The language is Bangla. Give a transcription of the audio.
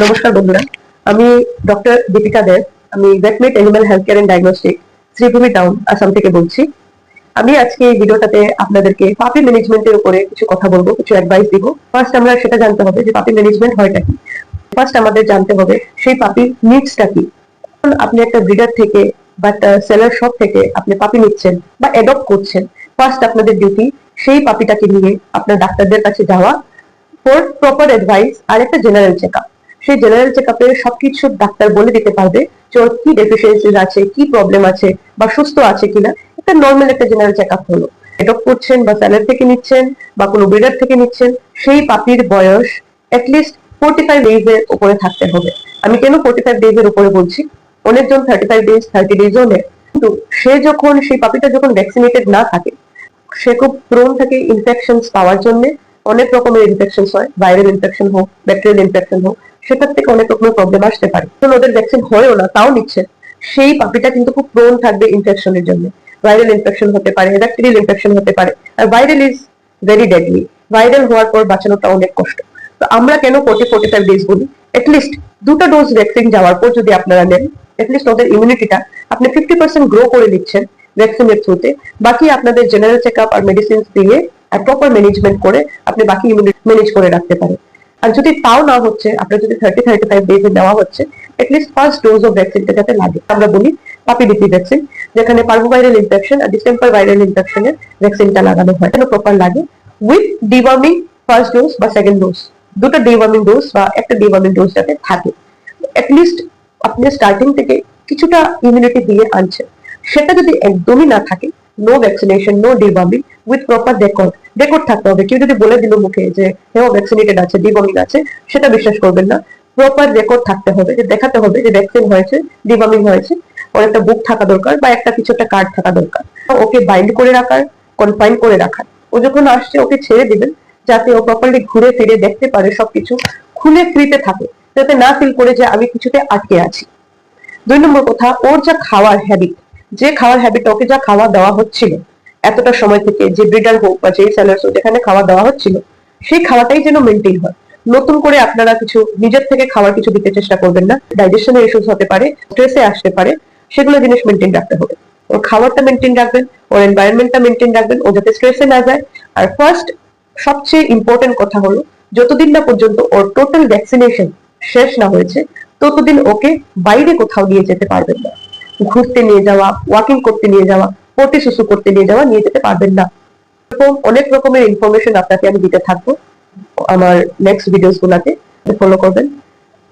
নমস্কার বন্ধুরা, আমি ডক্টর দীপিকা দেব। আমি Vetmate animal health care and diagnostic, Sribhumi town, Assam থেকে বলছি। আমি আজকে এই ভিডিওটাতে আপনাদেরকে পাপি ম্যানেজমেন্টের উপরে কিছু কথা বলবো, কিছু অ্যাডভাইস দিব। ফার্স্ট আমরা সেটা জানতে হবে যে পাপি ম্যানেজমেন্ট হয়টা কি। ফার্স্ট আমাদের জানতে হবে সেই পাপি নিডসটা কি। আপনি একটা ব্রিডার থেকে বা একটা সেলার শপ থেকে আপনি পাপি নিচ্ছেন বা অ্যাডপ্ট করছেন, ফার্স্ট আপনাদের ডিউটি সেই পাপিটাকে নিয়ে আপনার ডাক্তারদের কাছে যাওয়া ফর প্রপার অ্যাডভাইস আর একটা জেনারেল চেকআপ। সেই জেনারেল চেকআপে সবকিছু ডাক্তার বলে দিতে পারবে যে ওর কি ডেফিসিয়েন্সিস আছে, কি প্রবলেম আছে বা সুস্থ আছে কিনা। একটা নর্মাল একটা জেনারেল চেকআপ হলো। অ্যাডপ্ট করছেন বা স্যালার থেকে নিচ্ছেন বা কোনো ব্রিডার থেকে নিচ্ছেন, সেই পাপির বয়স অ্যাটলিস্ট 45 ডেজ এর উপরে থাকতে হবে। আমি কেন 45 ডেজ এর উপরে বলছি, অনেকজন 35 ডেজ 30 ডেজও নেয়, কিন্তু সে যখন সেই পাপিটা যখন ভ্যাকসিনেটেড না থাকে, সে খুব প্রোন থাকে ইনফেকশনস পাওয়ার জন্য। অনেক রকমের ইনফেকশন হয়, ভাইরাল ইনফেকশন হোক, ব্যাকটেরিয়াল ইনফেকশন হোক, সেটার থেকে অনেক রকমের প্রবলেম আসতে পারে। তো ওদের ভ্যাকসিন হয়ও না, তাও নিচ্ছে, সেই পাপিটা কিন্তু খুব প্রোন থাকবে ইনফেকশনের জন্য। ভাইরাল ইনফেকশন হতে পারে, ব্যাকটেরিয়াল ইনফেকশন হতে পারে, আর viral is very deadly. Viral হওয়ার পর বাঁচানোটা অনেক কষ্ট। তো আমরা কেন 40-45 ডেজ বলি? এটলিস্ট দুটো ডোজ ভ্যাকসিন যাওয়ার পর যদি আপনারা নেন, এটলিস্ট ওদের ইমিউনিটিটা আপনি 50% গ্রো করে নিচ্ছেন ভ্যাকসিনের থ্রুতে। বাকি আপনাদের জেনারেল চেকআপ আর মেডিসিন দিয়ে আর প্রপার ম্যানেজমেন্ট করে আপনি বাকি ইমিউনিটি ম্যানেজ করে রাখতে পারেন। আর যদি তাও না হচ্ছে, আপনার যদি 30-35 ডেজে নেওয়া হচ্ছে, এটলিস্ট ফার্স্ট ডোজ অফ ভ্যাকসিনটা যাতে লাগে। আমরা বলি পাপিডিপি ভ্যাকসিন, যেখানে পার্ভোভাইরাল ইনফেকশন আর ডিসেম্বর ভাইরাল ইনফেকশনের ভ্যাকসিনটা লাগানো হয়, যেন প্রপার লাগে উইথ ডিওয়ার্মিং ফার্স্ট ডোজ বা সেকেন্ড ডোজ। দুটো ডিওয়ার্মিং ডোজ বা একটা ডিওয়ার্মিং ডোজ যাতে থাকে। এটলিস্ট আপনি স্টার্টিং থেকে কিছুটা ইমিউনিটি দিয়ে আনছেন। সেটা যদি একদমই না থাকে, no vaccination, no deworming, with proper record থাকতে হবে। কেউ যদি বলে দিল মুখে যে হ্যাঁ ভ্যাকসিনেটেড আছে, ডিওয়ার্মিং আছে, সেটা বিশ্বাস করবেন না। প্রপার রেকর্ড থাকতে হবে, যে দেখাতে হবে যে ভ্যাকসিন হয়েছে, ডিওয়ার্মিং হয়েছে। ওর একটা বুক থাকা দরকার বা একটা কিছু একটা কার্ড থাকা দরকার। ওকে বাইন্ড করে রাখার, কনফাইন করে রাখার। ও যখন আসছে ওকে ছেড়ে দিবেন, যাতে ও প্রপারলি ঘুরে ফিরে দেখতে পারে, সবকিছু খুলে ফ্রিতে থাকে, যাতে না ফিল করে যে আমি কিছুতে আটকে আছি। 2 নম্বর কথা, ওর যা খাওয়ার হ্যাবিট, যে খাওয়ার হ্যাবিট ওকে যা খাওয়া দেওয়া হচ্ছিল এতটা সময় থেকে, যে ব্রিডার হোক বা যে সেলার্স হোক, যেখানে খাওয়া দেওয়া হচ্ছিল, সেই খাওয়াটাই যেন মেনটেন হয়। নতুন করে আপনারা কিছু নিজের থেকে খাওয়ার কিছু দিতে চেষ্টা করবেন না। ডাইজেশনের ইস্যুস হতে পারে, স্ট্রেসে আসতে পারে, সেগুলো জিনিস মেনটেন রাখতে হবে। ওর খাবারটা মেনটেন রাখবেন, ওর এনভায়রনমেন্টটা মেনটেন রাখবেন, ও যাতে স্ট্রেসে না যায়। আর ফার্স্ট সবচেয়ে ইম্পর্টেন্ট কথা হলো, যতদিন না পর্যন্ত ওর টোটাল ভ্যাকসিনেশন শেষ না হয়েছে, ততদিন ওকে বাইরে কোথাও নিয়ে যেতে পারবেন না। ঘুরতে নিয়ে যাওয়া, ওয়াকিং করতে নিয়ে যাওয়া, পটি শুশু করতে নিয়ে যাওয়া, নিয়ে যেতে পারবেন না। এরকম অনেক রকমের ইনফরমেশন আপনাকে আমি দিতে থাকবো আমার নেক্সট ভিডিওস গুলাতে। ফলো করবেন।